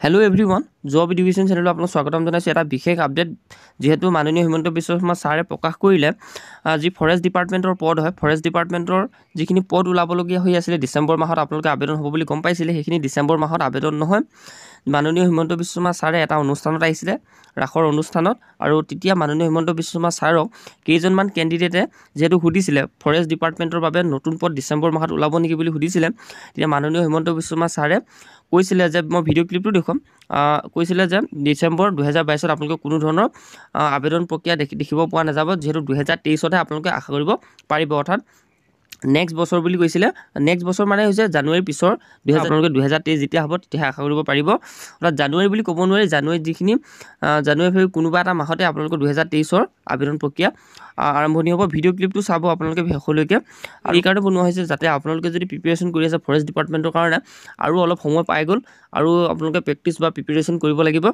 hello everyone job education channel आपलोक स्वागतम जनाइছো এটা বিশেষ আপডেট যেহেতু মাননীয় হিমন্ত বিশ্ব শৰ্মা ছাৰে প্ৰকাশ কৰিলে যি ফৰেষ্ট ডিপাৰ্টমেন্টৰ পদ হয় ফৰেষ্ট ডিপাৰ্টমেন্টৰ যিখিনি পদ ওলাবলগীয়া হৈ আছিল ডিসেম্বৰ মাহত আপোনালোকে আবেদন হ'ব বুলি গম পাইছিলে সেইখিনি ডিসেম্বৰ মাহত আবেদন নহয় মাননীয় হিমন্ত বিশ্ব শৰ্মা ছাৰে এটা অনুষ্ঠানত আহিছিলে ৰাখৰ অনুষ্ঠানত আৰু তেতিয়া মাননীয় হিমন্ত বিশ্ব শৰ্মা ছাৰক কেইজনমান ক্যান্ডিডেটে যেহেতু সুধিছিলে ফৰেষ্ট ডিপাৰ্টমেন্টৰ বাবে নতুন পদ ডিসেম্বৰ মাহত ওলাব নেকি বুলি সুধিছিলে তেতিয়া মাননীয় হিমন্ত বিশ্ব শৰ্মা ছাৰে কৈছিলে যে মই ভিডিও ক্লিপটো দেখুৱাম কৈছিলে যে ডিসেম্বৰ 2022 ত আপোনালোকে কোনো ধৰণৰ আবেদন প্ৰক্ৰিয়া দেখিব পোৱা নাযাব যেহেতু 2023 তে আপোনালোকে আশা কৰিব পাৰিব অৰ্থাৎ নেক্সট বছৰ বুলি কৈছিলে নেক্সট বছৰ মানে হৈছে জানুৱাৰী পিছৰ আপোনালোকে 2023 যেতিয়া হ'ব তেতিয়া আশা কৰিব পাৰিব অৰ্থাৎ জানুৱাৰী বুলি ক'ব নোৱাৰি জানুৱাৰী যিখিনি জানুৱাৰী ফেব্ৰুৱাৰী কোনোবা এটা মাহতে আপোনালোকে 2023 ৰ আবেদন প্ৰক্ৰিয়া আৰম্ভণি হ'ব ভিডিও ক্লিপটো চাব আপোনালোকে শেষলৈকে আৰু এই কাৰণে বনোৱা হৈছে যাতে আপোনালোকে যদি প্ৰিপাৰেচন কৰি আছে ফৰেষ্ট ডিপাৰ্টমেন্টৰ কাৰণে আৰু অলপ সময় পাই গ'ল আৰু আপোনালোকে প্ৰেক্টিছ বা প্ৰিপাৰেচন কৰিব লাগিব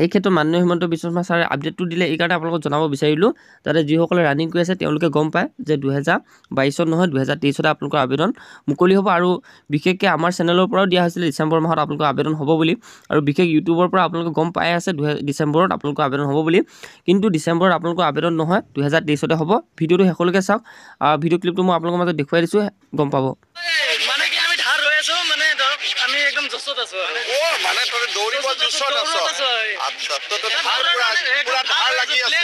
এই ক্ষেত্ৰত মাননীয় হিমন্ত বিশ্ব শৰ্মা ছাৰে আপডেটটো দিলে এই কাৰণে আপোনালোকক জনাব বিচাৰিলো যাতে যিসকলে ৰানিং কৰি আছে তেওঁলোকে গম পায় যে 2022 ত নহয় 2023 ত আপোনালোকৰ আবেদন মুকলি হ'ব আৰু বিশেষকৈ আমাৰ চেনেলৰ পৰাও দিয়া হৈছিল ডিসেম্বৰ মাহত আপোনালোকৰ আবেদন হ'ব বুলি আৰু বিশেষ ইউটিউবৰ পৰা আপোনালোকে গম পাই আছে ডিসেম্বৰত আপোনালোকৰ আবেদন হ'ব বুলি কিন্তু ডিসেম্বৰত আপোনালোকৰ আবেদন নহয় 2023 তে হ'ব ভিডিওটো শেষলৈকে চাওক ভিডিও ক্লিপটো মই আপোনালোকৰ মাজত দেখুৱাই দিছো গম পাব মানে কি আমি ধাৰ হৈ আছো মানে আমি একদম জছত আছো ও মানে তৰে দৌৰিব জছত আছো আচ্ছা তো পুৰা ধাৰ লাগি আছে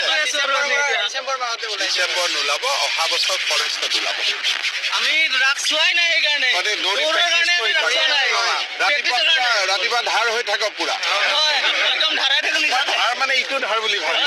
ডিসেম্বৰ মাহতে ওলাই ডিসেম্বৰ নোলাব অহা বছৰ ফৰেষ্টত ওলাব আমি ৰাখছুৱাই নাই এই কাৰণে মানে দৌৰৰ কাৰণে আমি ৰাখছুৱা নাই ৰাতিপুৱা ধাৰ হৈ থাকক পুৰা একদম ধাৰাই থাকো ধাৰ মানে ইটো ধাৰ বুলি ভাবি